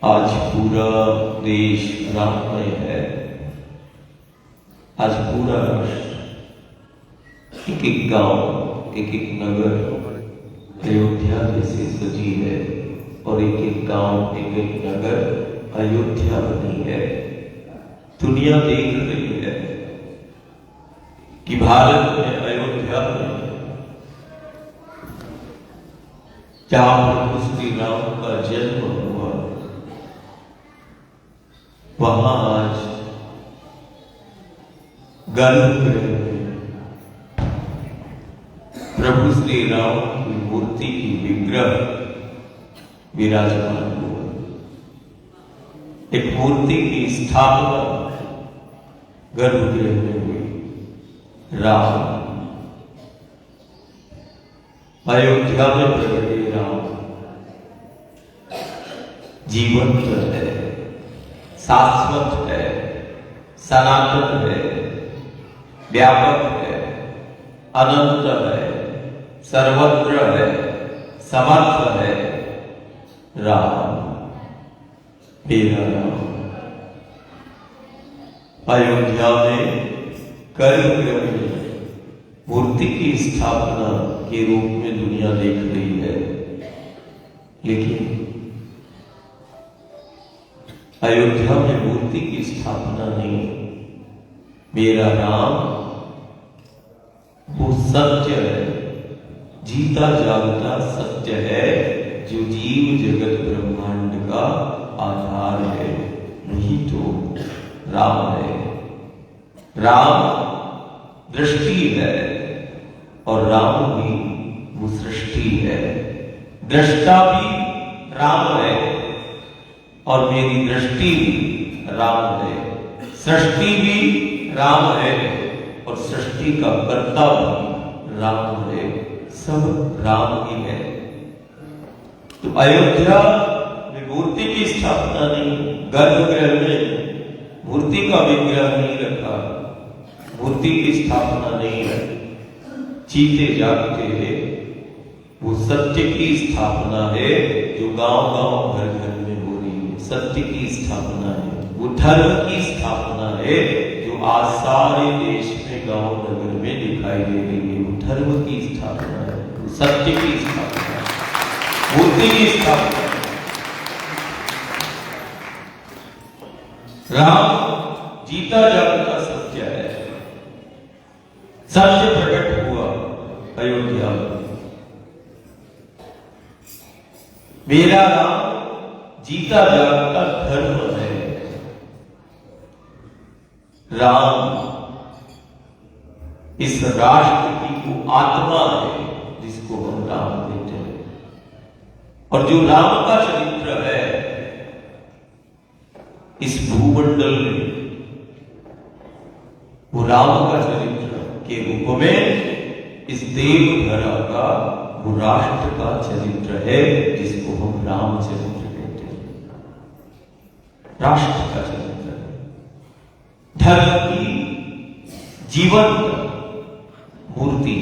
आज पूरा देश राममय है। आज पूरा राष्ट्र, एक एक गांव, एक एक नगर अयोध्या जैसे सजी है और एक एक गांव, एक एक नगर अयोध्या बनी है। दुनिया देख रही है कि भारत में अयोध्या में जहां प्रभु श्री राम का जन्म हुआ, वहां आज गर्भगृह में प्रभु श्री राम की मूर्ति की विग्रह विराजमान हुआ। एक मूर्ति की स्थापना गर्भगृह में हुई। राम अयोध्या में प्रगटे राम जीवंत है, शाश्वत है, सनातन है, व्यापक है, अनंत है, सर्वत्र है, समर्थ है। राम, मेरा राम अयोध्या में गर्भगृह में मूर्ति की स्थापना के रूप में दुनिया देख रही है, लेकिन अयोध्या में मूर्ति की स्थापना नहीं। मेरा राम वो सत्य है, जीता जागता सत्य है, जो जीव जगत ब्रह्मांड का आधार है। नहीं तो राम है। राम दृष्टि है और राम भी वो सृष्टि है। दृष्टा भी राम है और मेरी दृष्टि भी राम है। सृष्टि भी राम है और सृष्टि का कर्ता भी राम है। सब राम ही है। तो अयोध्या में मूर्ति की स्थापना नहीं, गर्भगृह में मूर्ति का विग्रह नहीं रखा, मूर्ति की स्थापना नहीं है। जीते जागते है वो सत्य की स्थापना है, जो गांव गांव घर घर में हो रही है। सत्य की स्थापना है, वो धर्म की स्थापना है, जो आज सारे देश में गांव नगर में दिखाई दे रही है। वो धर्म की स्थापना है, वो सत्य की स्थापना है, मूर्ति की स्थापना है। राम जीता जागता सत्य है। सत्य प्रकट हुआ अयोध्या में। मेरा राम जीता जागता धर्म है। राम इस राष्ट्र की वो आत्मा है जिसको हम राम कहते हैं। और जो राम का चरित्र है, इस भूमंडल में वो राम का चरित्र के रूप में इस देव धरा का वो राष्ट्र का चरित्र है जिसको हम रामचरित्र कहते हैं। राष्ट्र का चरित्र है, धर्म की जीवंत मूर्ति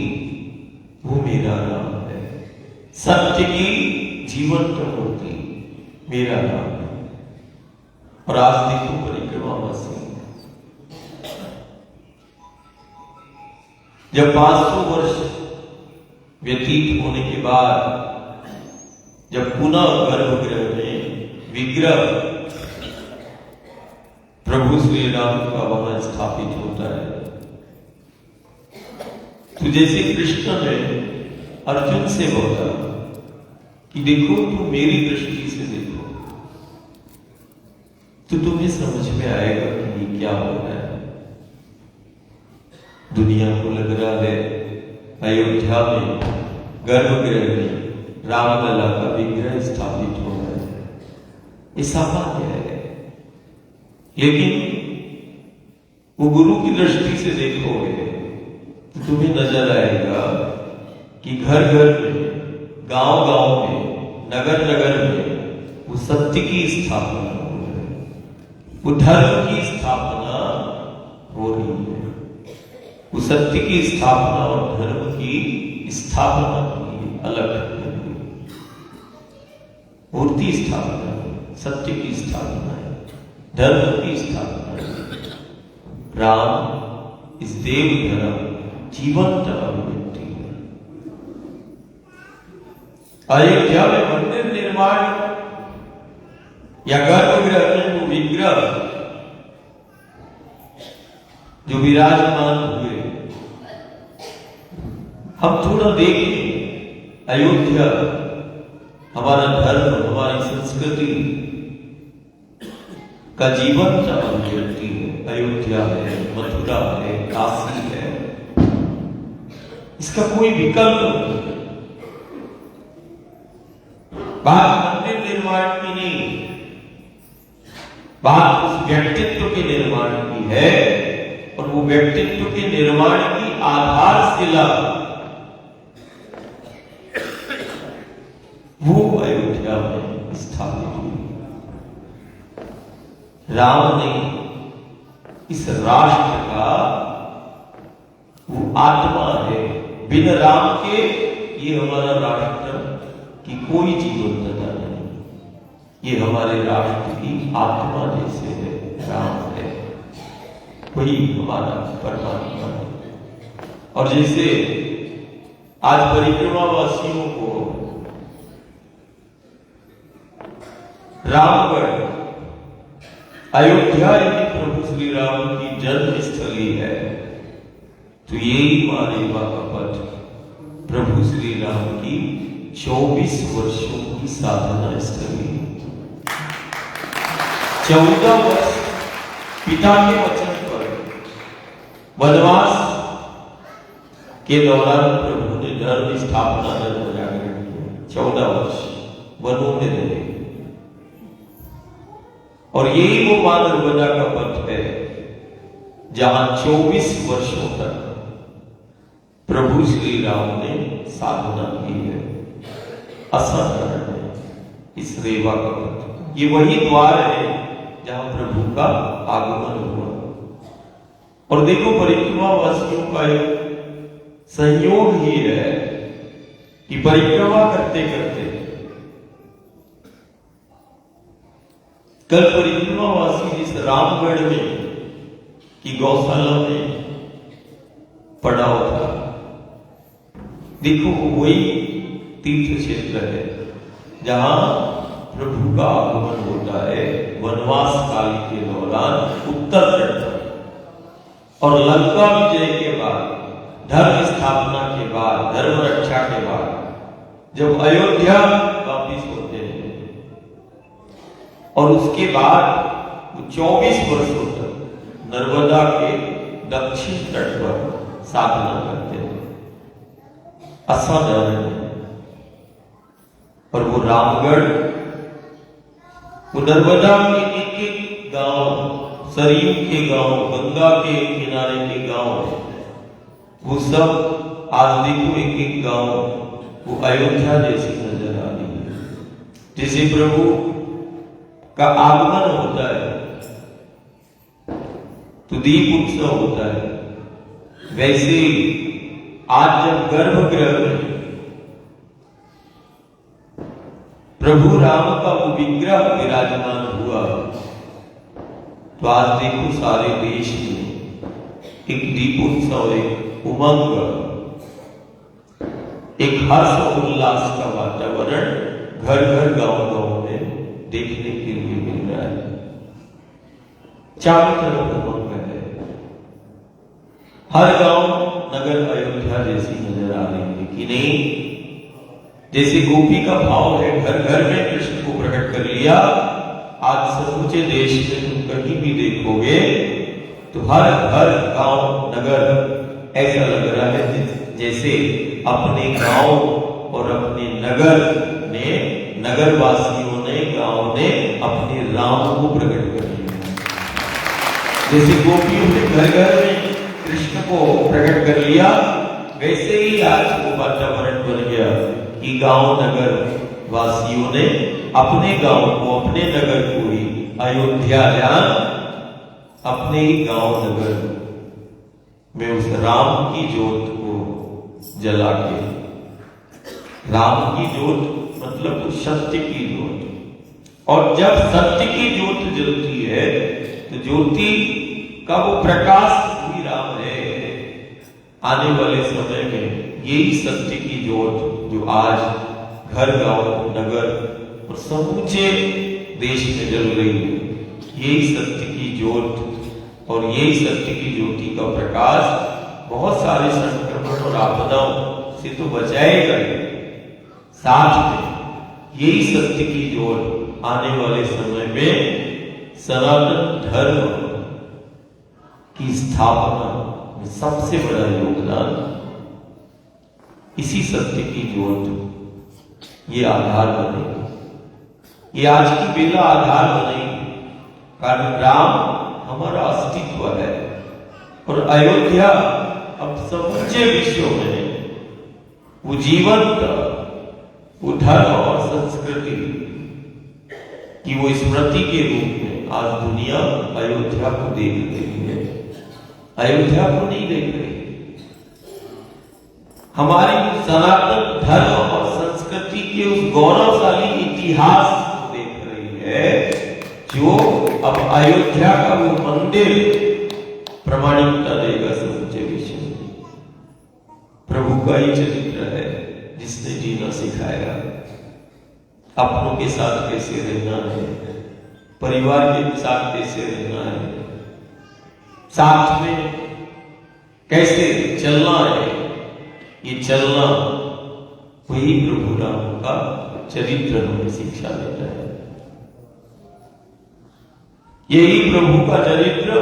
वो मेरा राम है, सत्य की जीवंत मूर्ति मेरा राम है। और आज देखो परिक्रमावासी, जब 500 वर्ष व्यतीत होने के बाद जब पुनः गर्भगृह में विग्रह प्रभु श्री राम का वहां स्थापित होता है, तो जैसे कृष्ण ने अर्जुन से बोला कि देखो तुम मेरी दृष्टि से देखो तो तुम्हें समझ में आएगा कि ये क्या हो रहा है। दुनिया को लग रहा है अयोध्या में गर्भगृह में रामलला का विग्रह स्थापित हो रहा है, ये सामान्य है। लेकिन वो गुरु की दृष्टि से देखोगे तो तुम्हें नजर आएगा कि घर घर में, गांव गांव में, नगर नगर में वो सत्य की स्थापना हो रही है, वो धर्म की स्थापना हो रही है। वो सत्य की स्थापना और धर्म की स्थापना की अलग मूर्ति स्थापना है, सत्य की स्थापना है, धर्म की स्थापना है। राम इस देव धर्म जीवंत अभिव्यक्ति है। अयोध्या में मंदिर निर्माण या गर्भगृह में वो विग्रह जो विराजमान हुए, हम थोड़ा देखें अयोध्या हमारा धर्म, हमारी संस्कृति का जीवंत अभिव्यक्ति है। अयोध्या है, मथुरा है, काशी है, इसका कोई विकल्प नहीं। बात मंदिर निर्माण की नहीं, बात उस व्यक्तित्व के निर्माण की है, और वो व्यक्तित्व के निर्माण की आधारशिला वो अयोध्या में स्थापित हुई। राम ने इस राष्ट्र का वो आत्मा है, बिना राम के ये हमारा राष्ट्र की कोई जीवंतता नहीं, ये हमारे राष्ट्र की आत्मा जैसे है, राम है, वही हमारा परमात्मा है। और जैसे आज परिक्रमावासियों को रामगढ़ अयोध्या यदि प्रभु श्री राम की जन्म स्थली है, तो यही मारेवा का पथ प्रभु श्री राम की 24 वर्षों की साधना स्थली। 14 वर्ष पिता के वचन पर वनवास के दौरान प्रभु ने धर्म स्थापना, धर्म जागरण किया। 14 वर्ष वनों में रहे, और यही वो माँ नर्मदा का पथ है जहां 24 वर्षों तक प्रभु श्री राम ने साधना की है। असाधारण है इस रेवा का पथ, ये वही द्वार है जहां प्रभु का आगमन हुआ। और देखो परिक्रमावासियों का एक संयोग ही है कि परिक्रमा करते करते कल परिक्रमावासी जिस रामगढ़ में की गौशाला में पड़ाव था, देखो वही तीर्थ क्षेत्र है जहां प्रभु का आगमन होता है वनवास काल के दौरान उत्तराखंड। और लंका विजय के बाद, धर्म स्थापना के बाद, धर्म रक्षा के बाद जब अयोध्या वापिस होते हैं, और उसके बाद 24 वर्षों तक नर्मदा के दक्षिण तट पर साधना करते हैं। असाधारण है। और वो रामगढ़, वो नर्मदा के एक एक गांव सरयू के गांव, गंगा के किनारे के गांव, वो सब आज देखो एक एक गांव वो अयोध्या जैसी नजर आ रही है। जैसे प्रभु का आगमन होता है तो दीप उत्सव होता है, वैसे आज जब गर्भगृह में प्रभु राम का वो विग्रह विराजमान हुआ तो आज देखो सारे देश में एक दीपोत्सव, एक उमंग, एक हर्ष उल्लास का वातावरण घर घर गांव गांव में देखने के लिए मिल रहा है। चारों तरफ उमंग है, हर गांव नगर अयोध्या जैसी नजर आ रही है कि नहीं। जैसे गोपी का भाव है, घर घर में कृष्ण को प्रकट कर लिया। आज समूचे देश में तुम कहीं भी देखोगे तो हर घर गांव नगर ऐसा लग रहा है जैसे अपने गांव और अपने नगर ने, नगरवासियों ने, गांव ने अपने राम को प्रकट कर लिया। जैसे गोपियों ने घर घर में कृष्ण को प्रकट कर लिया, वैसे ही आज वो वातावरण बन गया कि गांव नगर वासियों ने अपने गांव को, अपने नगर को ही अयोध्या जान अपने ही गांव नगर में उस राम की जोत को जला के, राम की जोत मतलब उस सत्य की जोत, और जब सत्य की जोत जलती है तो ज्योति का वो प्रकाश भी राम है। आने वाले समय में यही सत्य की जोत जो आज घर गांव नगर और समूचे देश में जल रही है, यही सत्य की जोत और यही सत्य की ज्योति का प्रकाश बहुत सारे संक्रमण और आपदाओं से तो बचाएगा ही, साथ में यही सत्य की जोत आने वाले समय में सनातन धर्म की स्थापना में सबसे बड़ा योगदान इसी सत्य की जोत ये आधार बनेगी। ये आज की बेला आधार बनेगी, कारण राम हमारा अस्तित्व है और अयोध्या अब समूचे विश्व में वो जीवंत, वो धर्म और संस्कृति की वो स्मृति के रूप में आज दुनिया अयोध्या को देख रही है। अयोध्या को नहीं देख रही, हमारी सनातन धर्म और संस्कृति के उस गौरवशाली इतिहास को देख रही है, जो अब अयोध्या का वो मंदिर प्रमाणिकता देगा समूचे विश्व में। प्रभु का ही चरित्र है जिसने जीना सिखाया, अपनों के साथ कैसे रहना है, परिवार के साथ कैसे रहना है, साथ में कैसे चलना है, ये चलना वही प्रभु राम का चरित्र हमें शिक्षा देता है। यही प्रभु का चरित्र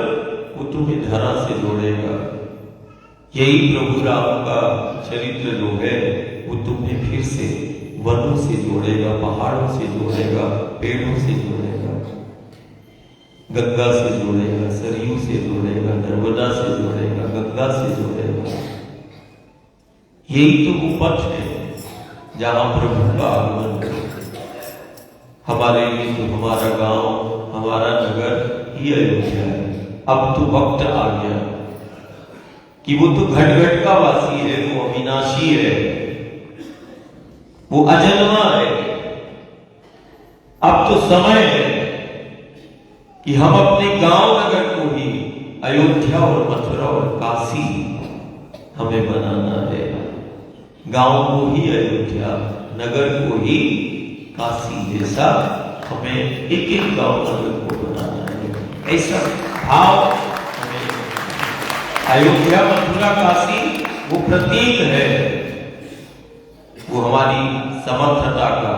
वो तुम्हें धरा से जोड़ेगा, यही प्रभु राम का चरित्र जो है वो तुम्हें फिर से वनों से जोड़ेगा, पहाड़ों से जोड़ेगा, पेड़ों से जोड़ेगा, गंगा से जोड़ेगा, सरयू से जोड़ेगा, नर्मदा से जोड़ेगा, गंगा से जोड़ेगा। यही तो वो पथ है जहां प्रभु का आगमन है। हमारे लिए तो हमारा गांव, हमारा नगर ही अयोध्या है। अब तो वक्त आ गया कि वो तो घट घट का वासी है, वो अविनाशी है, वो अजन्मा है। अब तो समय है कि हम अपने गांव नगर को ही अयोध्या और मथुरा और काशी हमें बनाना है। गांव को ही अयोध्या, नगर को ही काशी जैसा हमें एक एक गांव नगर को बनाना है। ऐसा भाव हमें, अयोध्या मथुरा काशी वो प्रतीक है, वो हमारी समर्थता का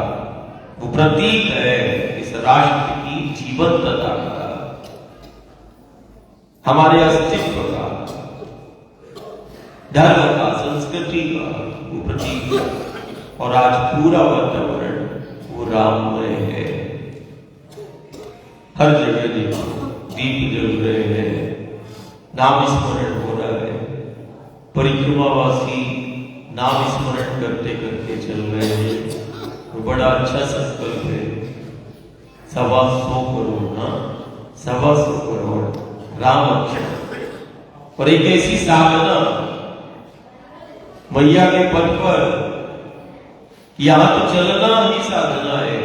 वो प्रतीक है, इस राष्ट्र की जीवंतता का, हमारे अस्तित्व का, धर्म का, संस्कृति का वो प्रतीक है। और आज पूरा वातावरण वो राममय है। हर जगह देखो दीप जल रहे नाम स्मरण हो रहा है, परिक्रमावासी नाम स्मरण करते करते चल रहे हैं। बड़ा अच्छा संकल्प है, 125 करोड़ ना, 125 करोड़ राम अक्षर। और एक ऐसी साधना मैया के पद पर, यहां तो चलना ही साधना है,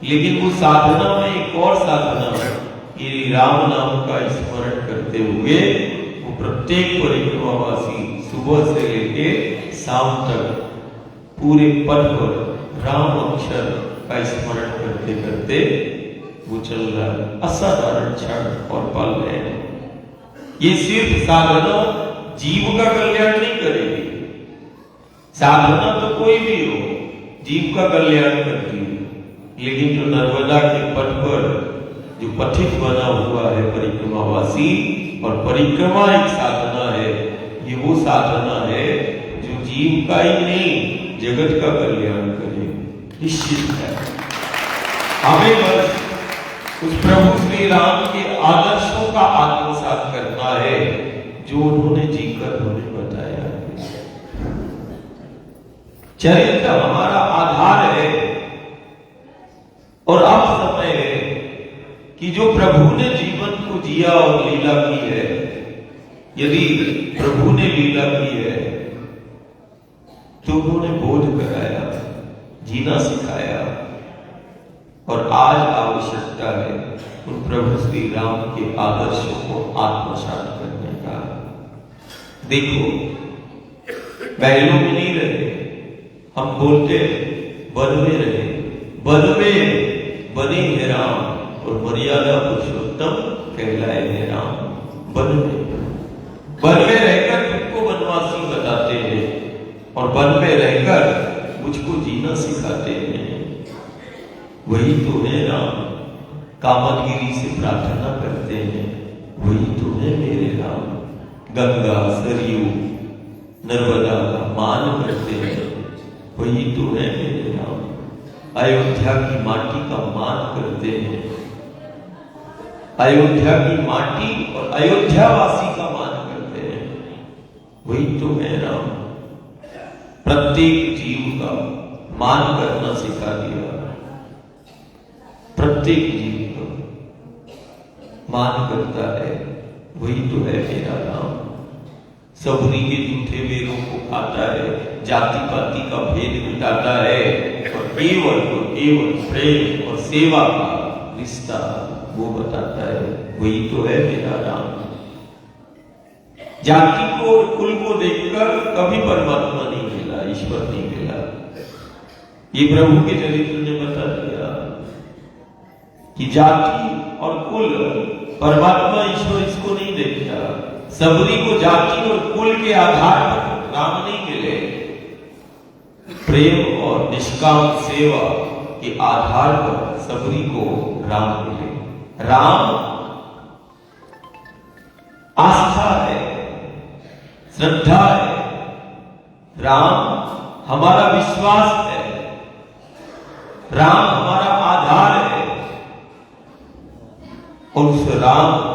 लेकिन वो साधना में एक और साधना है कि राम नाम का स्मरण करते हुए वो प्रत्येक परिक्रमावासी सुबह से लेके शाम तक पूरे पद पर राम अक्षर का स्मरण करते करते वो चल रहा है। असाधारण क्षण और पल है। ये सिर्फ साधना जीव का कल्याण नहीं करेगी। साधना तो कोई भी हो जीव का कल्याण करती है, लेकिन जो नर्मदा के पथ पर जो पथिक बना हुआ है परिक्रमावासी, और परिक्रमा एक साधना है, ये वो साधना है जो जीव का ही नहीं जगत का कल्याण करे, निश्चित है। हमें बस उस प्रभु श्री राम के आदर्शों का आत्मसात करना है जो उन्होंने जीकर हमें बताया है। चरित्र हमारा आधार है, और अब समय है कि जो प्रभु ने जीवन को जिया और लीला की है, यदि प्रभु ने लीला की है तो उन्होंने बोध कराया, जीना सिखाया, और आज आवश्यकता है उन प्रभु श्री राम के आदर्शों को आत्मसात करने का। देखो, महलों में नहीं रहे, हम बोलते वन में रहे, वन में बने हैं राम, और मर्यादा पुरुषोत्तम कहलाए हैं राम। वन में रहकर तुमको वनवासी बताते हैं, और वन में रहकर मुझको जीना सिखाते हैं। वही तो है राम। कामदगिरी से प्रार्थना करते हैं, वही तो है मेरे राम। गंगा सरयू नर्मदा का मान करते हैं, वही तो है मेरे राम। अयोध्या की माटी का मान करते हैं, अयोध्या की माटी और अयोध्यावासी का मान करते हैं, वही तो है राम। प्रत्येक जीव का मान करना सिखा दिया, प्रत्येक जीव का मान करता है, वही तो है मेरा राम। सबरी के झूठे वेरों को खाता है, जाति पाति का भेद मिटाता है, और केवल प्रेम और सेवा का रिश्ता वो बताता है, वही तो है मेरा राम। जाति को और कुल को देखकर कभी परमात्मा नहीं मिला, ईश्वर नहीं मिला। ये प्रभु के चरित्र ने बता दिया कि जाति और कुल, परमात्मा ईश्वर इसको नहीं देखता। सबरी को जाति और कुल के आधार पर राम नहीं मिले, प्रेम और निष्काम सेवा के आधार पर सबरी को राम मिले। राम आस्था है, श्रद्धा है, राम हमारा विश्वास है, राम हमारा आधार है। और उस राम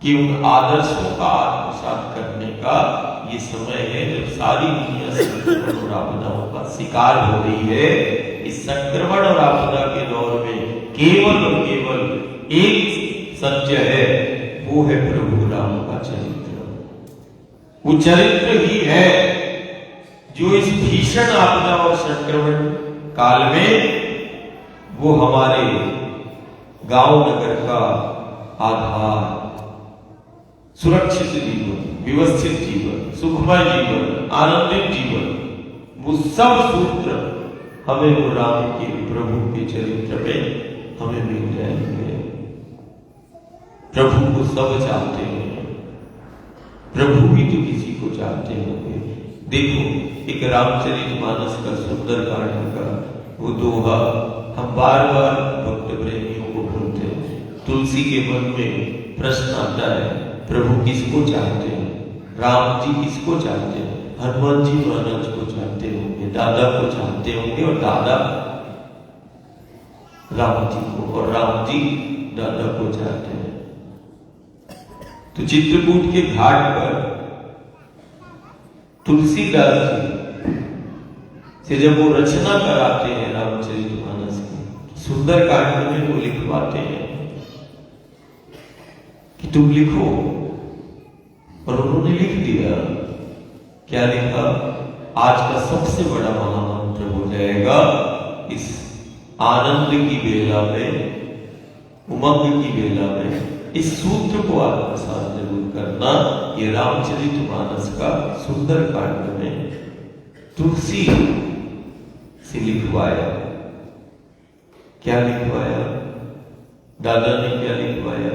कि उन आदर्शों का आत्मसात करने का ये समय है जब सारी दुनिया संक्रमण और आपदाओं का शिकार हो रही है। इस संक्रमण और आपदा के दौर में केवल और केवल एक सत्य है, वो है प्रभु राम का चरित्र। वो चरित्र ही है जो इस भीषण आपदा और संक्रमण काल में वो हमारे गांव नगर का आधार, सुरक्षित जीवन, व्यवस्थित जीवन, सुखमय जीवन, आनंदित जीवन, वो सब सूत्र हमें वो राम के प्रभु के चरित्र में हमें मिल जाएंगे। प्रभु को सब चाहते हैं, प्रभु भी तो किसी को चाहते होंगे। देखो, एक रामचरितमानस का सुंदर कांड का वो दोहा हम बार बार भक्त प्रेमियों को बोलते हैं। तुलसी के मन में प्रश्न आता है, प्रभु किसको चाहते हैं? राम जी किसको चाहते हैं? हनुमान जी महाराज को चाहते होंगे, दादा को चाहते होंगे, और दादा राम जी को, और राम जी दादा को चाहते हैं। तो चित्रकूट के घाट पर तुलसीदास जी से जब वो रचना कराते हैं रामचरितमानस की, सुंदर कांड में वो लिखवाते हैं कि तुम लिखो, और उन्होंने लिख दिया। क्या लिखा? आज का सबसे बड़ा महामंत्र हो जाएगा इस आनंद की बेला में, उमंग की बेला में, इस सूत्र को आत्मसात जरूर करना। ये रामचरितमानस का सुंदर कांड में तुलसी से लिखवाया। क्या लिखवाया? दादा ने क्या लिखवाया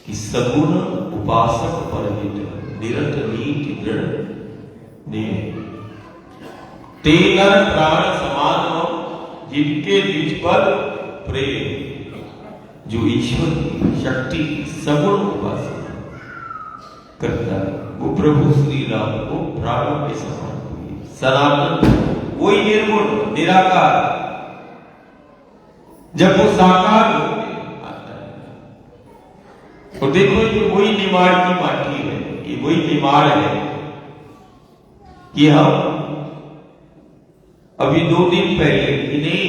कि सगुण उपासक परहित निरत नीति दृढ़ ने तेनर प्राण समान हो जिनके निज पर प्रेम। जो ईश्वर की शक्ति की सगुण उपासना करता है वो प्रभु श्री राम को प्राणों के समान हुई। सनातन वही निर्गुण निराकार, जब वो साकार होते आता है। और देखो ये वही निमाड़ की माटी है, ये वही निमाड़ है कि हम अभी 2 दिन पहले इन्हीं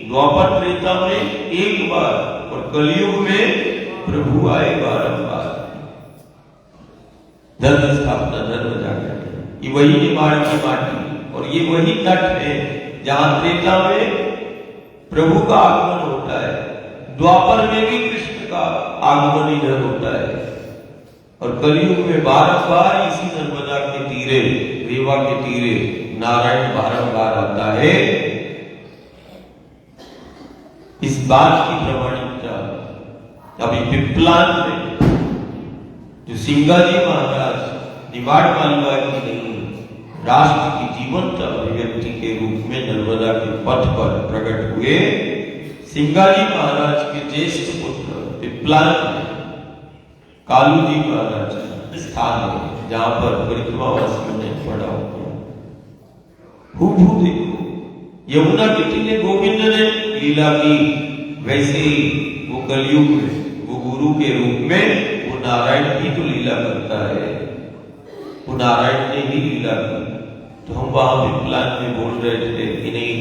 द्वापर त्रेता में एक बार और कलयुग में प्रभु आए बारंबार, धर्म स्थापना, धर्म जागरण। ये वही निमाड़ की माटी और ये वही तट है जहां त्रेता में प्रभु का आगमन होता है, द्वापर में भी कृष्ण का आगमन इधर होता है, और कलयुग में बारंबार इसी नर्मदा के तीरे, रेवा के तीरे नारायण बारंबार आता है। इस बात की प्रमाणिकता अभी पिपलान में जो सिंगाजी महाराज निवाड़ मालवा की नहीं, राष्ट्र की जीवंत अभिव्यक्ति के रूप में नर्मदा के पथ पर प्रकट हुए, सिंगाजी महाराज के ज्येष्ठ पुत्र पिपलान में कालू जी महाराज स्थान है जहां पर परिक्रमावासियों ने पढ़ा हुआ। हूबहू देखो, यमुना कितनी ने गोविंद ने लीला की, वैसे ही वो कलयुग में वो गुरु के रूप में वो नारायण ही तो लीला करता है, वो नारायण ने ही लीला की। तो हम वहां पिपलान में बोल रहे थे कि नहीं,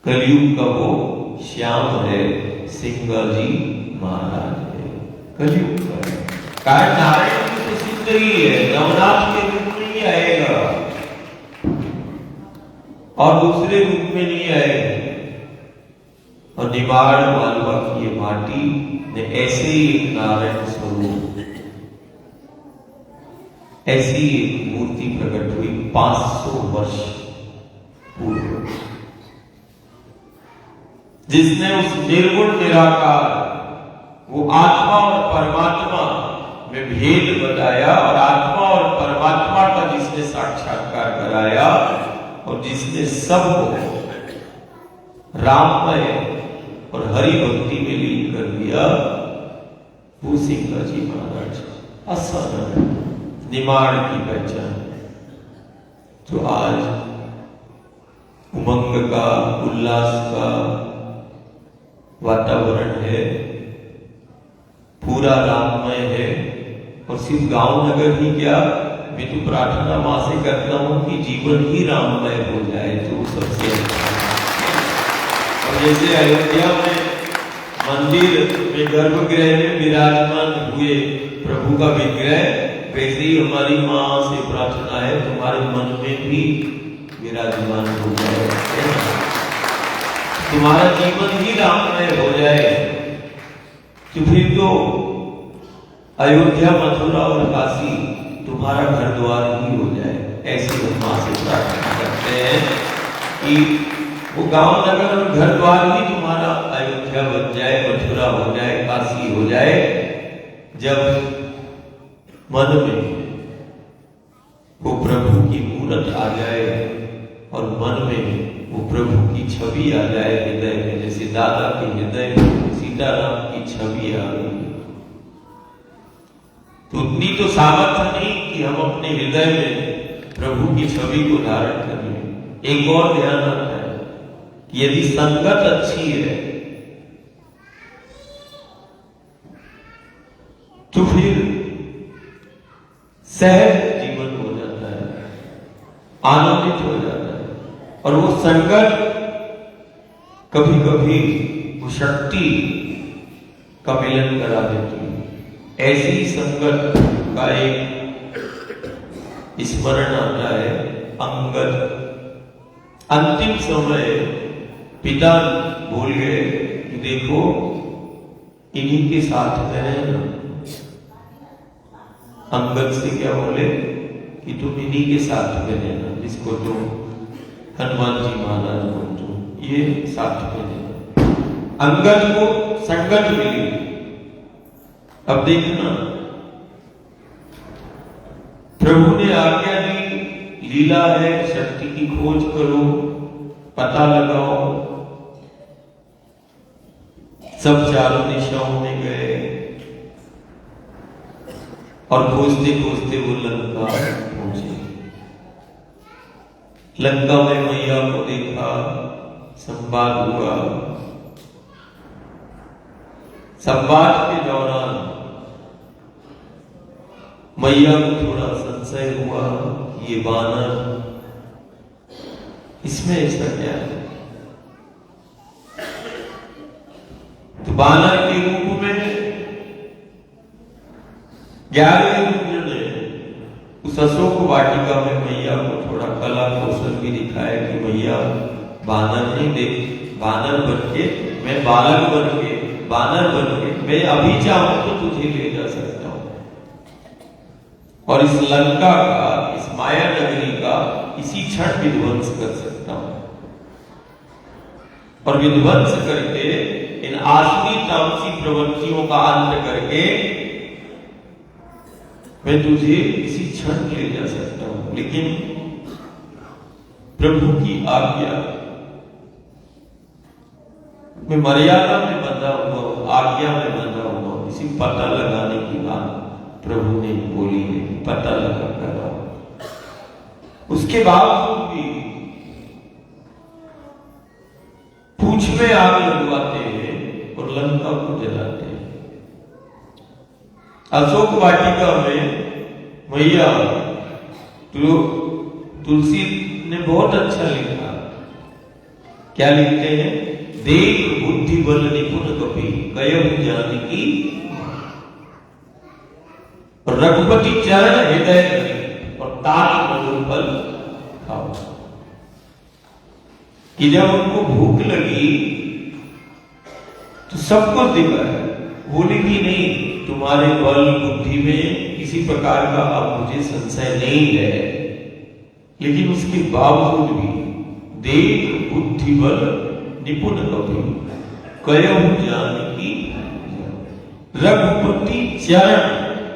कलयुग का वो श्याम है, सिंगाजी महाराज है, कलयुग का। कारण नारायण की तो सिद्ध ही है, नवनाथ के रूप में ही आएगा और दूसरे रूप में नहीं आएगा। और निवाड़ मालवा की ये माटी ने ऐसे ही एक नारायण स्वरूप, ऐसी एक मूर्ति प्रकट हुई 500 वर्ष पूर्व, जिसने उस निर्गुण निराकार, वो आत्मा और परमात्मा में भेद बताया, और आत्मा और परमात्मा का जिसने साक्षात्कार कराया, और जिसने सबको राममय और हरि भक्ति में लीन कर दिया, वो सिंगाजी महाराज असाधारण निमाड़ की पहचान। जो आज उमंग का, उल्लास का वातावरण है, पूरा राममय है। और सिर्फ गांव नगर ही क्या, मैं तो प्रार्थना मां से करता हूं कि जीवन ही राममय हो जाए तो सबसे अच्छा। और जैसे अयोध्या में मंदिर में गर्भगृह में विराजमान हुए प्रभु का विग्रह, वैसे ही हमारी मां से प्रार्थना है तुम्हारे मन में भी विराजमान हो जाए, तुम्हारा जीवन ही राममय हो जाए। तो फिर तो अयोध्या, मथुरा और काशी तुम्हारा घर द्वार ही हो जाए। ऐसी हम मां से प्रार्थना करते हैं कि वो गांव नगर और घर द्वार ही तुम्हारा अयोध्या बन जाए, मथुरा हो जाए, काशी हो जाए। जब मन में वो प्रभु की मूरत आ जाए और मन में वो प्रभु की छवि आ जाए हृदय में, जैसे दादा के हृदय में सीताराम की छवि आ गई, तो उतनी तो सामर्थ्य नहीं कि हम अपने हृदय में प्रभु की छवि को धारण कर लें। एक और ध्यान रखना है कि यदि संगत अच्छी है तो फिर सहज जीवन हो जाता है, आनंदित हो जाता है। और वो संगत कभी कभी वो शक्ति का मिलन करा देती है। ऐसी संगत का एक स्मरण आता है अंगद। अंतिम समय पिता बोल गए कि देखो इन्हीं के साथ में रहना। अंगद से क्या बोले कि तुम इन्हीं के साथ में रहना, जिसको तुम हनुमान जी महाराज बोलते हो, ये साथ में रहना। अंगद को संगत मिली। अब देखना, प्रभु ने आज्ञा दी, लीला है, शक्ति की खोज करो, पता लगाओ। सब चारों दिशाओं में गए और खोजते खोजते वो लंका पहुंचे। लंका में मैया को देखा, संवाद हुआ। संवाद के दौरान मैया को थोड़ा संशय हुआ, ये वानर, इसमें ऐसा क्या है? तो वानर के रूप में 11वें रुद्र ने उस अशोक वाटिका में मैया को थोड़ा कला कौशल भी दिखाया कि मैया वानर नहीं देख, वानर बन के, मैं बालक बन के, वानर बन के मैं अभी चाहूं तो तुझे ले जा सकता हूं और इस लंका का, इस माया नगरी का इसी क्षण विध्वंस कर सकता हूं और विध्वंस करके इन आसुरी तामसी प्रवृत्तियों का अंत करके मैं तुझे इसी क्षण ले जा सकता हूं। लेकिन प्रभु की आज्ञा, मैं मर्यादा में बंधा हुआ हूं, आज्ञा में बंधा हुआ हूं। इसी पता लगाने की बात प्रभु ने बोली है, पता लगा कर। उसके बावजूद भी पूंछ में आग लगवाते हैं और लंका को जलाते हैं। अशोक वाटिका में मैया, तुलसी ने बहुत अच्छा लिखा। क्या लिखते हैं? देख बुद्धि बल निपुण कपि कयहु जानकी, रघुपति चरण हृदय धरि और तात मधुर फल खाओ। कि जब उनको भूख लगी तो सबको दिखा है, बोली भी नहीं तुम्हारे बल बुद्धि में किसी प्रकार का अब मुझे संशय नहीं है, लेकिन उसके बावजूद भी देख बुद्धि बल निपुण कपि कयहु जानकी, रघुपति चरण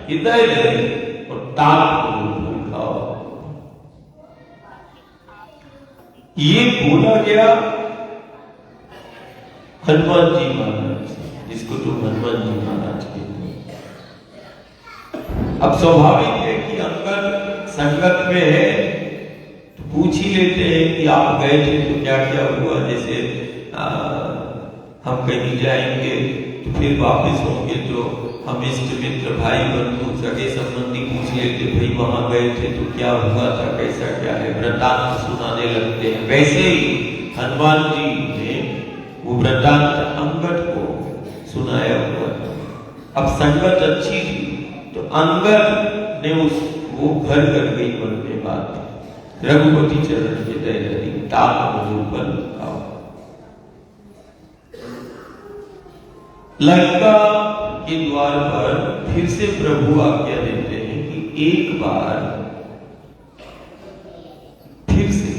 हृदय धरि और तात मधुर फल खाओ। ये बोला गया हनुमान जी महाराज, जिसको तुम हनुमान जी महाराज कहते हो। अब स्वाभाविक है कि अंगद संगत में है तो पूछ ही लेते हैं कि आप गए थे तो क्या क्या हुआ। जैसे हम कहीं जाएंगे तो फिर वापस होंगे तो हम इष्ट मित्र भाई बंधु सगे संबंधी पूछ लेते, भाई वहां गए थे तो क्या हुआ था, कैसा क्या है, वृत्तांत सुनाने लगते हैं। वैसे ही हनुमान जी ने वो वृत्तांत अंगद को सुनाया हुआ था। अब संगत अच्छी थी तो अंगद ने वो घर कर गई मन में बात, रघुपति चरण हृदय धरि तात मधुर फल खाओ। लंका के द्वार पर फिर से प्रभु आज्ञा देते हैं कि एक बार फिर से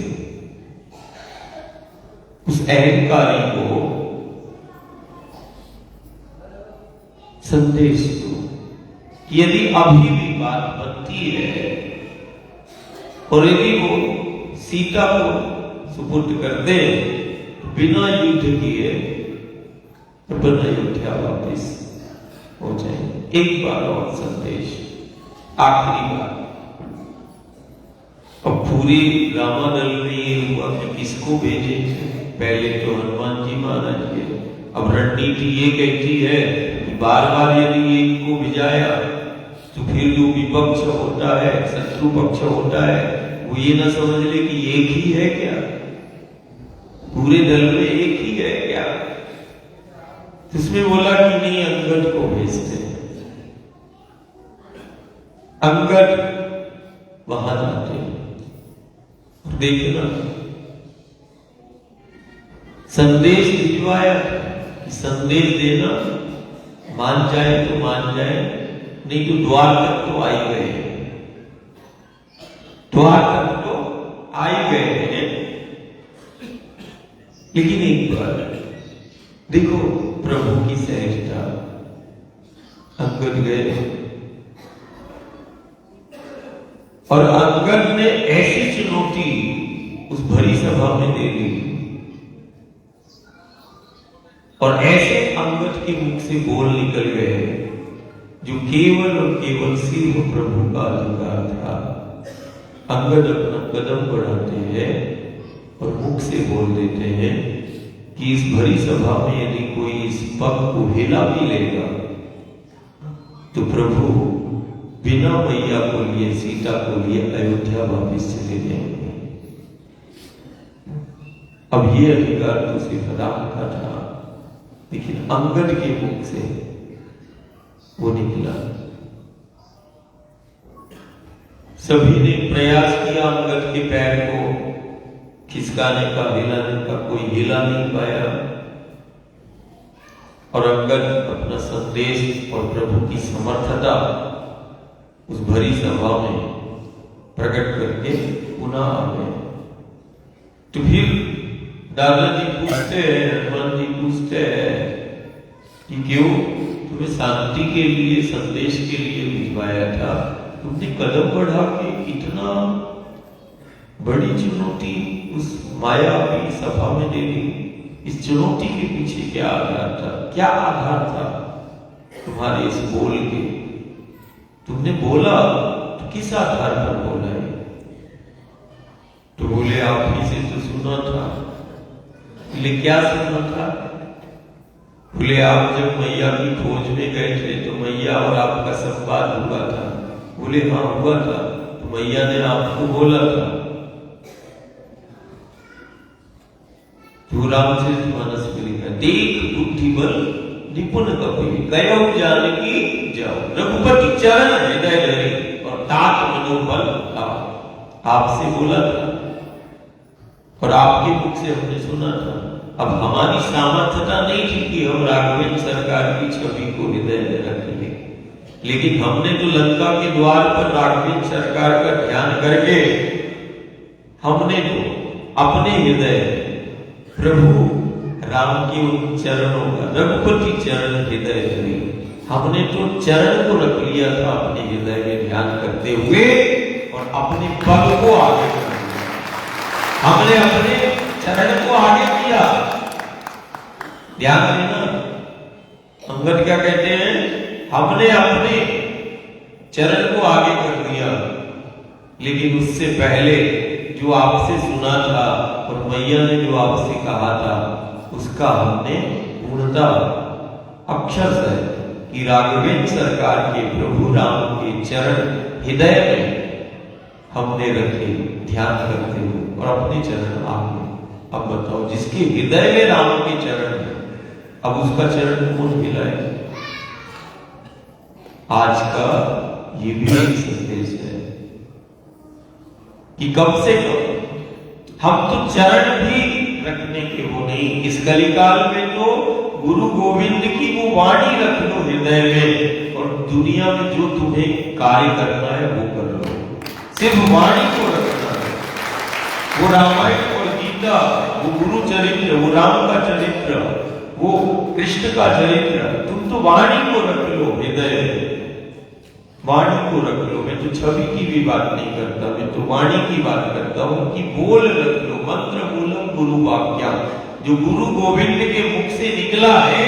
उस अहंकारी को संदेश दो। यदि अभी भी बात बनती है और यदि वो सीता को सुपुर्द कर दे बिना युद्ध किए तो बिना अयोध्या वापस हो जाए। एक बार और संदेश, आखिरी बार। अब पूरी रामादल में ये हुआ कि किसको भेजे? पहले तो हनुमान जी महाराज के। अब रणनीति ये कहती है कि बार बार यदि एक को भिजाया विपक्ष होता है, शत्रु पक्ष होता है, वो ये ना समझ ले कि एक ही है क्या, पूरे दल में एक ही है क्या। उसमें बोला कि नहीं, अंगद को भेजते हैं। अंगद वहां जाते हैं, देखना संदेश भिजवाया कि संदेश देना, मान जाए तो मान जाए, नहीं तो द्वार तक तो आई गए, द्वार तक तो आई गए हैं। लेकिन एक बार देखो प्रभु की सहजता, अंगद गए और अंगद ने ऐसी चुनौती उस भरी सभा में दे दी और ऐसे अंगद के मुख से बोल निकल गए जो केवल और केवल सिर्फ प्रभु का अधिकार था। अंगद अपना कदम बढ़ाते हैं और मुख से बोल देते हैं कि इस भरी सभा में यदि कोई इस पग को हिला भी लेगा तो प्रभु बिना मैया को लिए, सीता को लिए अयोध्या वापस चले जाएंगे। अब ये अधिकार तो सिर्फ राम का था, लेकिन अंगद के मुख से वो निकला। सभी ने प्रयास किया अंगद के पैर को खिसकाने का, हिलाने का, कोई हिला नहीं पाया और अंगद अपना संदेश और प्रभु की समर्थता उस भरी सभा में प्रकट करके पुनः आ गए। तो फिर दादाजी पूछते हैं, हनुमान जी पूछते हैं कि क्यों तुम्हें शांति के लिए, संदेश के लिए भिजवाया था, तुमने कदम बढ़ा के इतना बड़ी चुनौती उस मायावी सभा में दे दी। इस चुनौती के पीछे क्या आधार था, क्या आधार था तुम्हारे इस बोल के? तुमने बोला तो किस आधार पर बोला है? तो बोले आप ही से तो सुना था। बोले क्या सुना था? बोले आप जब मैया की खोज में गए थे तो मैया और आपका संवाद हुआ था। बोले हाँ हुआ था, तो मैया ने आपको बोला था। तो रामचरितमानस में लिखा, देख बुद्धि बल निपुण कपि गयो जानकी जाओ, रघुपति चरण हृदय धरे और तात मनोबल आओ। आपसे बोला था और आपके मुख से हमने सुना था। अब हमारी सामर्थ्यता नहीं थी कि हम राघवेंद्र सरकार की छवि को हृदय में रख लें, लेकिन हमने तो लंका के द्वार पर राघवेंद्र सरकार का ध्यान करके हमने तो अपने हृदय प्रभु राम के उन चरणों का, रघुपति चरण हृदय धरे, हमने तो चरण को रख लिया था अपने हृदय में ध्यान करते हुए और अपने पग को आगे कर दिया। हमने अपने चरण को आगे किया। ध्यान देना, अंगद क्या कहते हैं? हमने अपने चरण को आगे कर दिया, लेकिन उससे पहले जो आपसे सुना था और मैया ने जो आपसे कहा था उसका हमने पूर्णतः अक्षरशः कि राघवेंद्र सरकार के प्रभु राम के चरण हृदय में हमने रखे ध्यान करते हुए और अपने चरण आगे। अब बताओ, जिसके हृदय में राम के चरण है, अब उसका चरण कौन हिलाए? आज का ये भी संदेश है कि कम से कम हम तो चरण भी रखने के वो नहीं। इस कलिकाल में तो गुरु गोविंद की वो वाणी रख लो हृदय में और दुनिया में जो तुम्हें कार्य करना है वो कर लो। सिर्फ वाणी को रखना है। वो रामायण और गीता, वो गुरु चरित्र, वो राम का चरित्र, वो कृष्ण का चरित्र, तुम तो वाणी को रख लो हृदय में, वाणी को रख लो। मैं तो छवि की भी बात नहीं करता, मैं तो वाणी की बात करता हूं कि बोल रख लो। मंत्र मूलम गुरु वाक्या, जो गुरु गोविंद के मुख से निकला है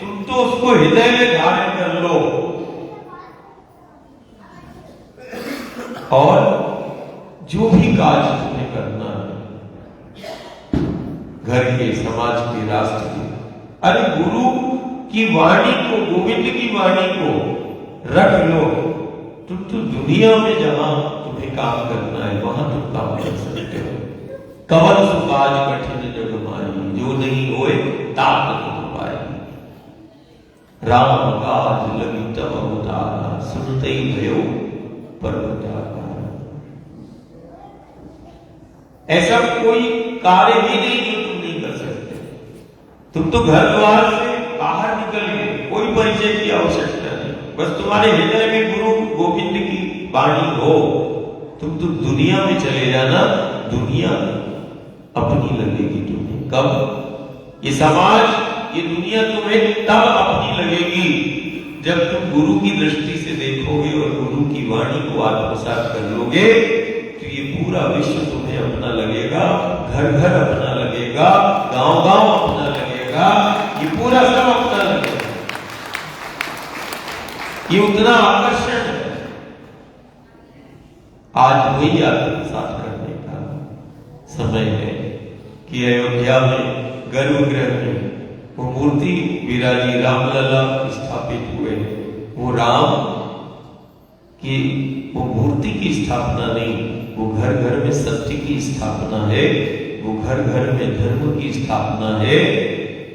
तुम तो उसको हृदय में धारण कर लो। और जो भी काज तुम्हें करना है, घर के, समाज के, राष्ट्र के, अरे गुरु की वाणी को, गोविंद की वाणी को रख लो तुम तो दुनिया में जहां तुम्हें काम करना है वहां तुम काम कर सकते हो। कवन सुकाज कठिन जग मारी, जो नहीं होए तात तुम पाई। राम काज लगी तब अवतारा, सुनते ही भयो पर्वताकार। ऐसा कोई कार्य ही नहीं जो तुम नहीं कर सकते। तुम तो घर द्वार से बाहर निकल गए, कोई परिचय की आवश्यकता नहीं। बस तुम्हारे हृदय में गुरु गोविंद की वाणी हो, तुम तो दुनिया में चले जाना, दुनिया अपनी लगेगी तुम्हें। कब? ये समाज, ये दुनिया तुम्हें तब अपनी लगेगी जब तुम गुरु की दृष्टि से देखोगे और गुरु की वाणी को आत्मसात कर लोगे। तो ये पूरा विश्व तुम्हें अपना लगेगा, घर घर अपना लगेगा, गांव गांव अपना लगेगा, ये पूरा सब अपना लगेगा। ये उतना आकर्षण है। आज वही आत्मसात करने का समय है कि अयोध्या में गर्भगृह में वो मूर्ति विराजी रामलला स्थापित हुए। वो राम की वो मूर्ति की स्थापना नहीं, वो घर घर में सत्य की स्थापना है, वो घर घर में धर्म की स्थापना है।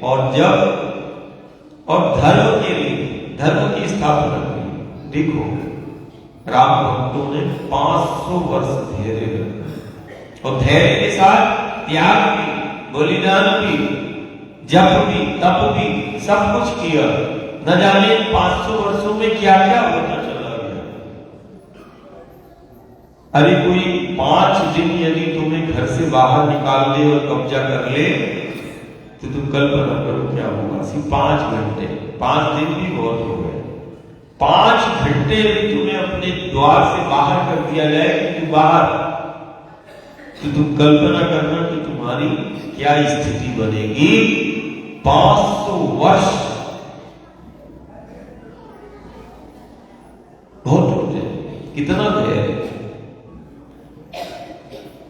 और जब और धर्म के लिए धर्म की स्थापना की, देखो राम भक्तों ने 500 वर्ष धैर्य रखा और धैर्य के साथ त्याग भी, बलिदान भी, जप भी, तप भी, सब कुछ किया। न जाने 500 वर्षों में क्या क्या होता चला गया। अरे कोई 5 दिन यदि तुम्हें घर से बाहर निकाल दे और कब्जा कर ले तो तुम कल्पना करो क्या होगा। सिर्फ 5 घंटे, 5 दिन भी बहुत हो गए। 5 घंटे यदि तुम्हें अपने द्वार से बाहर कर दिया जाए कि तू बाहर, तो तुम कल्पना करना कि तुम्हारी क्या स्थिति बनेगी। 500 वर्ष बहुत होते हैं, कितना धैर्य।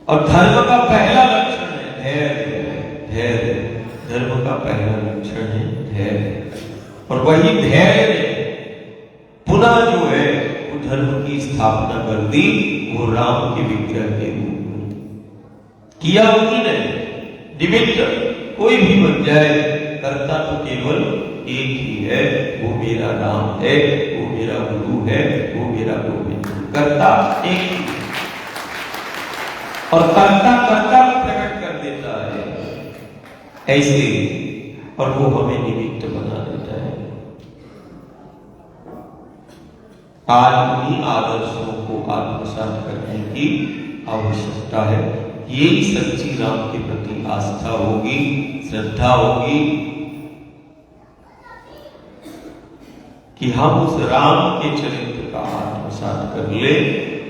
और धर्म का पहला लक्षण है धैर्य। धैर्य धर्म का पहला लक्षण है धैर्य। और वही धैर्य पुनः जो है वो धर्म की स्थापना कर दी, वो राम के विग्रह के रूप में किया। उन्हीं ने निमित्त कोई भी बन जाए, करता तो केवल एक ही है, वो मेरा राम है, वो मेरा गुरु है, वो मेरा गोविंद। करता एक ही और करता करता प्रकट कर देता है ऐसे, और वो हमें निमित्त बना देता है। आज उन्हीं आदर्शों को आत्मसात करने की आवश्यकता है। यही सच्ची राम के प्रति आस्था होगी, श्रद्धा होगी कि हम उस राम के चरित्र का आत्मसात कर ले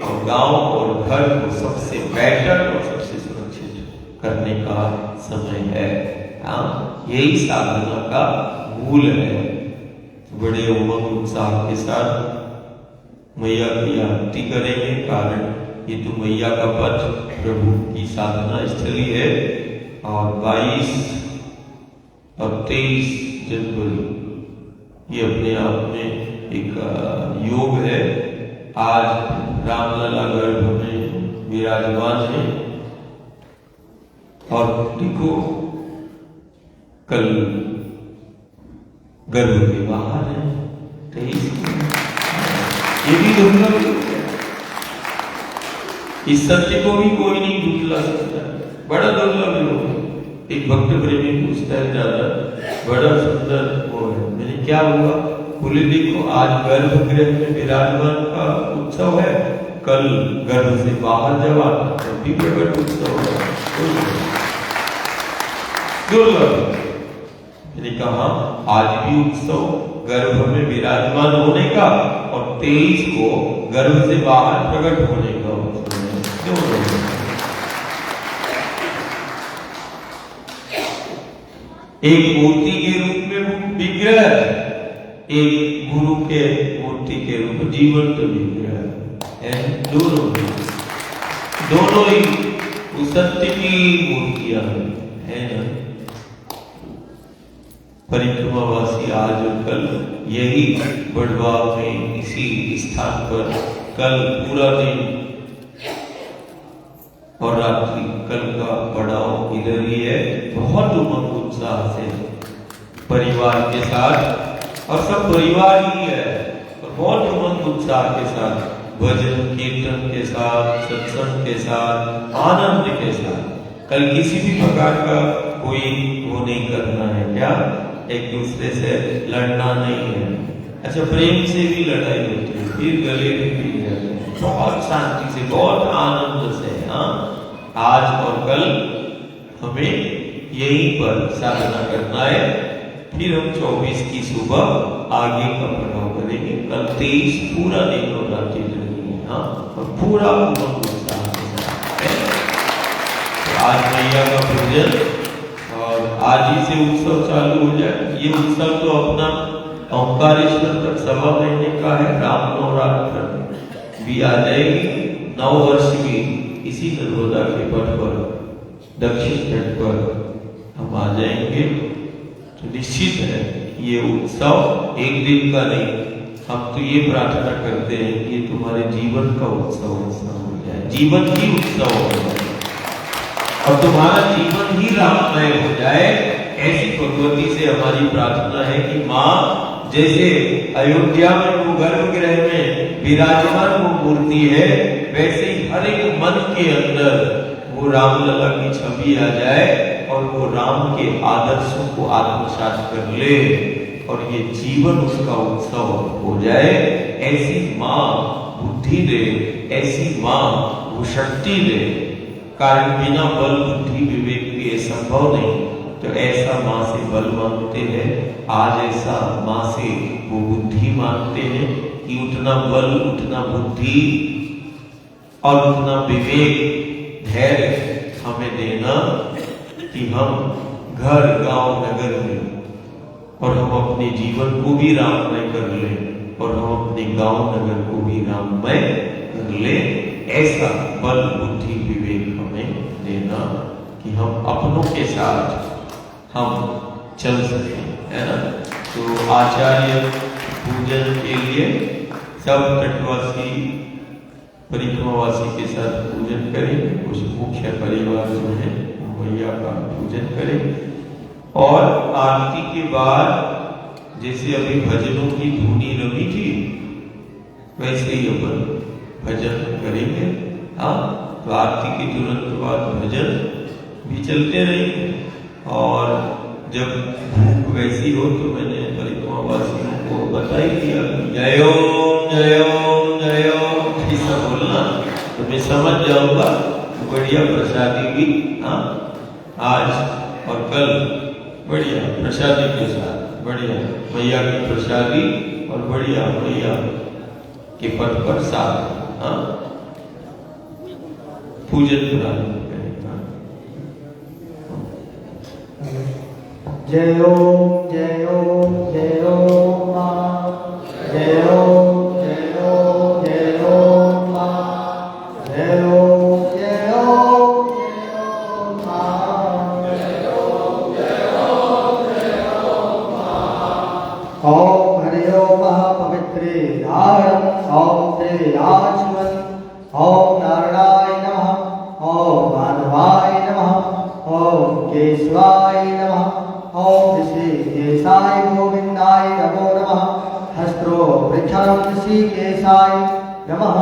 और गांव और घर को सबसे बेटर और सबसे सुरक्षित करने का समय है। हाँ, यही साधना का मूल है। बड़े उमंग उत्साह के साथ मैया की आरती करेंगे, कारण ये तो मैया का पथ प्रभु की साधना स्थली है। और 22 और 23 जनवरी ये अपने आप में एक योग है। आज रामलला गर्भ में विराजमान है और देखो कल गर्भ के बाहर है 23। ये भी दुर्लभ, इस सत्य को भी कोई नहीं झुठला सकता। बड़ा दुर्लभ योग। एक भक्त प्रेमी पूछता है, दादा बड़ा सुंदर वो है। मैंने क्या हुआ? बोले देखो आज गर्भगृह में विराजमान का उत्सव है, कल गर्भ से बाहर जवा तब भी प्रकट उत्सव है। दुर्लभ। मैंने कहा आज भी उत्सव गर्भ में विराजमान होने का और 23 को गर्भ से बाहर प्रकट होने का उत्सव है। एक मूर्ति के रूप में विग्रह, एक गुरु के मूर्ति के रूप में जीवंत विग्रह है। दोनों ही सत्य की मूर्तियां है ना। परिक्रमावासी आज और कल यही बड़वाह में इसी स्थान पर कल पूरा दिन और रात्रि कल का पड़ाव इधर ही है। बहुत उमंग उत्साह से परिवार के साथ, और सब परिवार ही है, और बहुत उमंग उत्साह के साथ भजन कीर्तन के साथ, सत्संग के साथ, आनंद के साथ। कल किसी भी प्रकार का कोई वो नहीं करना है, क्या एक दूसरे से लड़ना नहीं है। अच्छा, प्रेम से भी लड़ाई होती है, फिर गले भी मिल जाते हैं, बहुत शांति से, बहुत आनंद से। हाँ, आज और कल हमें यहीं पर साधना करना है। फिर हम 24 की सुबह आगे का पड़ाव करेंगे। कल 23 पूरा दिन और रात्रि रहेंगे। हाँ, और पूरा उत्साह के साथ आज मैया का पूजन, और आज ही से उत्सव चालू हो जाए। ये उत्सव तो अपना ओंकारेश्वर तक 1.25 महीने का है। रामनवरात्र भी आ जाएगी, 9 वर्ष भी इसी नर्मदा के पट पर, दक्षिण तट पर हम आ जाएंगे। तो निश्चित है ये उत्सव एक दिन का नहीं। हम तो ये प्रार्थना करते हैं कि तुम्हारे जीवन का उत्सव हो जाए, जीवन ही उत्सव हो जाए, और तुम्हारा जीवन ही राममय हो जाए। ऐसी भगवती से हमारी प्रार्थना है कि माँ, जैसे अयोध्या में वो गर्भगृह में विराजमान वो मूर्ति है, वैसे ही हर एक मन के अंदर वो रामलला की छवि आ जाए, और वो राम के आदर्शों को आत्मसात कर ले, और ये जीवन उसका उत्सव हो जाए। ऐसी माँ बुद्धि दे, ऐसी माँ वो शक्ति दे। कारण बिना बल बुद्धि विवेक के ये संभव नहीं। तो ऐसा माँ से बल मांगते हैं, आज ऐसा माँ से वो बुद्धि मांगते हैं कि उतना बल, उतना बुद्धि और उतना विवेक, धैर्य हमें देना कि हम घर गांव नगर में, और हम अपने जीवन को भी राममय कर लें, और हम अपने गांव नगर को भी राममय कर लें। ऐसा बल बुद्धि विवेक हमें देना कि हम अपनों के साथ हम चल सकें, है ना। तो आचार्य पूजन के लिए सब तटवासी परिक्रमावासी के साथ पूजन करें। उस मुख्य परिवार जो है मैया का पूजन करें, और आरती के बाद जैसे अभी भजनों की धुनी लगी थी, वैसे ही अपन भजन करेंगे। हाँ, तो आरती के तुरंत बाद भजन भी चलते रहेंगे। और जब भूख वैसी हो तो मैंने परिक्रमावासियों को बता ही दिया, जय ओम जय ओम जय ओम, ऐसा बोलना तो मैं समझ जाऊंगा। बढ़िया प्रसादी भी, हाँ, आज और कल बढ़िया प्रसादी के साथ, बढ़िया मैया की प्रसादी और बढ़िया मैया के पद पर साथ, हाँ, पूजन प्रारंभ करेगा। जय ओम जय ओम जय ओम मां, जय ओम जय ओम जय ओम मां, जय ओम जय ओम जय ओम मां, जय ओम जय ओम जय ओम मां। ओम हरि ओम महापवित्रे धारणं, ओम त्रियाचमन्, ओम नारायणाय नमः, ओम माधवाय नमः, ओम केशवाय नमः, ओम ऋषिकेशाय गोविंदाय नमो नमः, हस्त्रो वृक्षं ऋषिकेशाय नमः।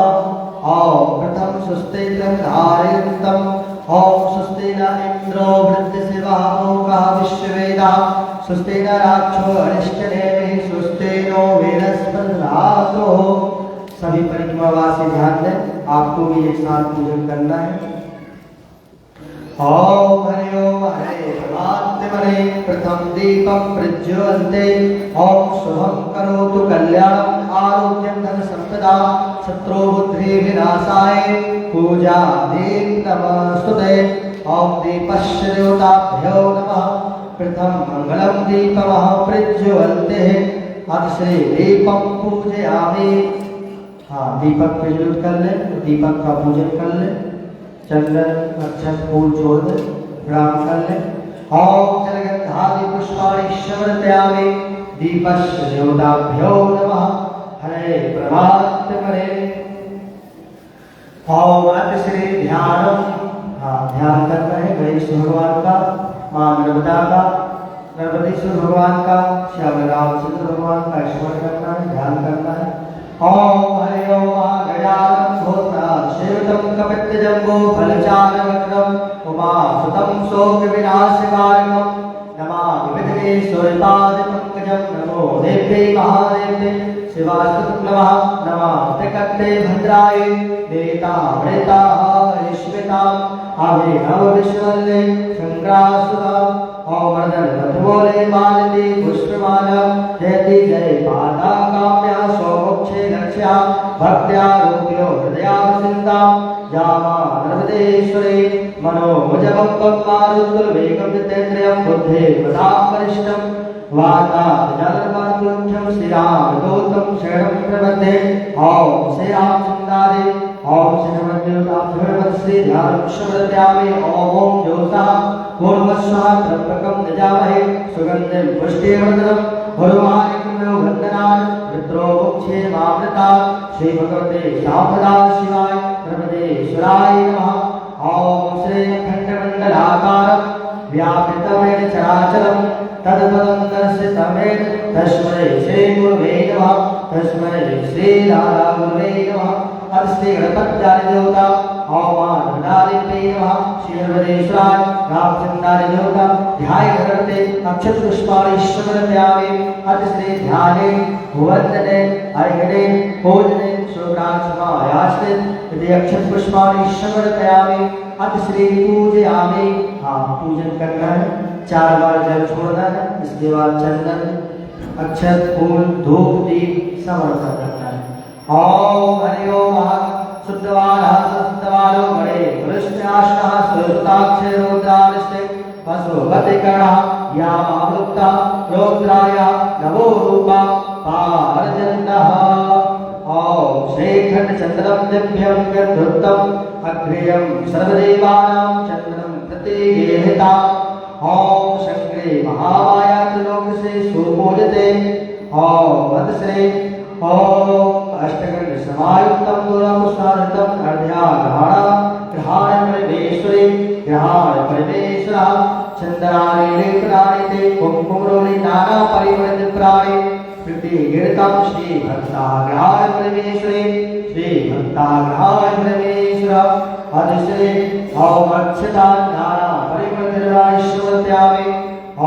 ओम प्रथम सुस्तेनं धारयन्तम्, ओम सुस्तेन इंद्रो वृद्धशिवामोघः विश्ववेदाः, सुस्तेन राक्षो अरिष्टनेमिः, सुस्तेनो वेदस्पतिर्धातुः। सभी परिक्रमावासी ध्यान दें, आपको भी एक साथ पूजन करना है। ओम हरि ओम हरे परमात्मने, प्रथम दीपं प्रज्वलते, ओम शुभं करोतु कल्याणं, आरोग्यं धन संपदा, शत्रु बुद्धि विनाशाय, पूजा दीप नमस्तुते। ओम दीपस्य देवताभ्यो नमः, प्रथम मंगलम दीपमः प्रज्वलते, अक्षय दीपं पूजयामि। हाँ, दीपक प्रज्वलित कर ले, दीपक का पूजन कर ले, चंदन अक्षत फूल छोड़ दे, प्रणाम कर ले। ओम जलगंधा गंधादि पुष्पाणि समर्पयामि दीपस्य देवताभ्यो नमः हरे परमात्मने ओम अतिश्री ध्यानम ध्यान कर रहे हैं गणेश भगवान का मां नर्मदा का नर्मदेश्वर भगवान का श्याम रामचंद्र भगवान का स्मरण करना है ध्यान करना है ओम हरि ओम गजानन भूतनाथ सेवितम कपित्तजम्बो फलचारवक्त्रम उमासुतं शोक विनाशकारणम नमामि विघ्नेश्वरपाद पंकजं नमो देव्यै महादेव्यै शिवास्तुभ्यं नमः त्रिकटे भद्राय देवतामृताः ईश्वताम् अभिनव विश्वल्ले संग्रासुता ओम मर्दनवधवोले मालती पुष्पमाला जयति जय पादा काम्या स्वमोक्षे लक्ष्या भक्त्या रूप्यो हृदया सिन्दा जामा नर्मदेश्वरे मनोमुजवं पद्मारुद्र वेगं तेन्द्रियं बुद्धे वदां वरिष्ठं वाता जलपातुभ्यं श्रीरामदूतं शरणं प्रपद्ये ओम श्रीरामचन्द्राय ओम श्रीमद्देवताभ्यो श्री ध्यानं समर्पयामि ओम ज्योतिः पूर्वस्वाहा त्र्यंबकं यजामहे सुगन्धिं पुष्टिवर्धनम् गुरुवायुर्यो वन्दनान् रुद्रो मोक्षे मामृता श्री भगवते शारदा शिवाय नर्मदेश्वराय नमः ओम श्री खण्डमण्डलाकारं व्यापृतमेन चराचरं तत्पदं दर्शितमेन तस्मै श्री गुरुवे नमः तस्मै श्री राधागुरुवे नमः श्री गणपत्यादि देवता ओम नारायणाय नमः श्री नर्मदेश्वराय रामचन्द्राय देवता ध्याय करते अक्षत पुष्पाणि समर्पयामि अत श्री ध्याने वन्दने अर्घने पूजने शुभ्राक्षमायास्ते यदि अक्षत पुष्पाणि समर्पयामि अत श्री पूजयामि पूजन करना है 4 बार जल छोड़ना है इसके बाद चंदन अक्षत फूल धूप दीप समर्पण करना है ओम हरि ओम शुद्धवानः शुद्धवानो गणे वृष्ण्याष्टः सुरताक्षे रुद्रारिष्टे वसुपतिकर्णः यामावृत्तः रुद्राय नमो रूपा पारजन्तः ओम श्रीखण्डचन्द्रं दिव्यं यद्धृतं अग्र्यं सर्वदेवानां चन्द्रं प्रतिगेहिता ओम शंकरे महामाया त्रिलोक से सुपूजिते ओम अतश्री ओम अष्टगंध समायुक्तं दूरमुष्णारतं ग्रहाण परमेश्वरी ग्रहाण परमेश्वरः चन्द्राणि लेपनानि ते कुङ्कुमरोलि नाना परिवर्तित प्राणि प्रतिगीर्तं श्री भक्ताग्रहाण परमेश्वरी श्री भक्ताग्रहाण परमेश्वरः अतिश्री ओम अक्षतान् नाना परिवर्तित समर्पयामि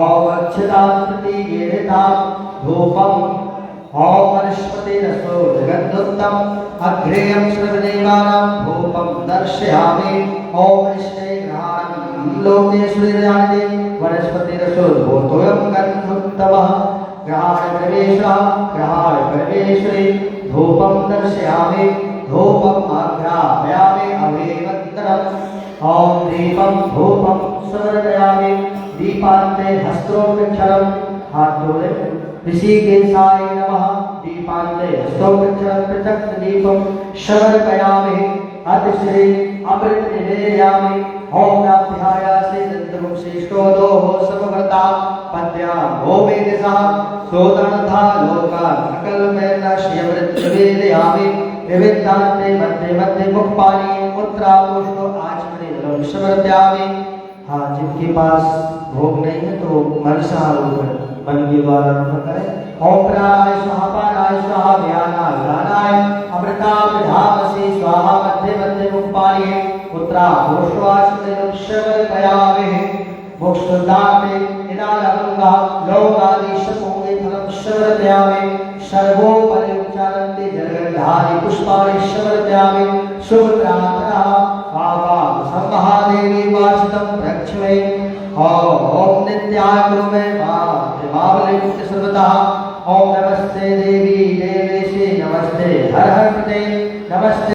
ओम अक्षतान् प्रतिगीर्तां धूपम् ओम वनस्पति रसो जगद्दत्तम् अग्रेयं सर्वदेवानां धूपं दर्शयामि ओम इष्टे ग्रहाणं लोकेश्वरीयानि वनस्पति रसो भूतोऽयं गन्धोत्तमः ग्रहाण परमेश्वरी धूपं दर्शयामि धूपम् आघ्रापयामि अभिवन्दनम् ओम दीपं धूपं समर्पयामि दीपान्ते हस्तोपक्षरं हाथ जोड़े ऋषिकेशाय नमः दीपान्ते हस्तोपक्षरं पृथक् दीपं समर्पयामि अतिश्री अमृत निवेदयामि ओम नाभ्यायासे दन्तमुक्षेष्टोदोः समवर्ता पद्याम् ओमेदिसः सोदनथा लोकान् सकलमेन श्रीअमृत निवेदयामि निवेदान्ते मध्ये मध्ये मुखपानी उत्तरापुष्टो आचमने जलं समर्पयामि जिनके पास भोग नहीं है तो मन के द्वारा अर्पण करें ओम प्राणाय स्वाहा पानाय स्वाहा व्यानाय व्यानाय अमृताभिधामसि स्वाहा मध्ये मध्ये मुखपानी उत्तरापुष्टो समर्पयामि मोक्षदाते इदालंगा लोकादिशपोंगे फलं समर्पयामि सर्वोपरि उच्चारन्ते जलगन्धादि पुष्पाणि समर्पयामि शुभप्रार्थना पापा सम्महादेवी वासितं प्रक्षमे ओम नित्याय गुरु में मावलिं सर्वदा ओम नमस्ते देवी देवेशे नमस्ते हर हर प्रदे नमस्ते।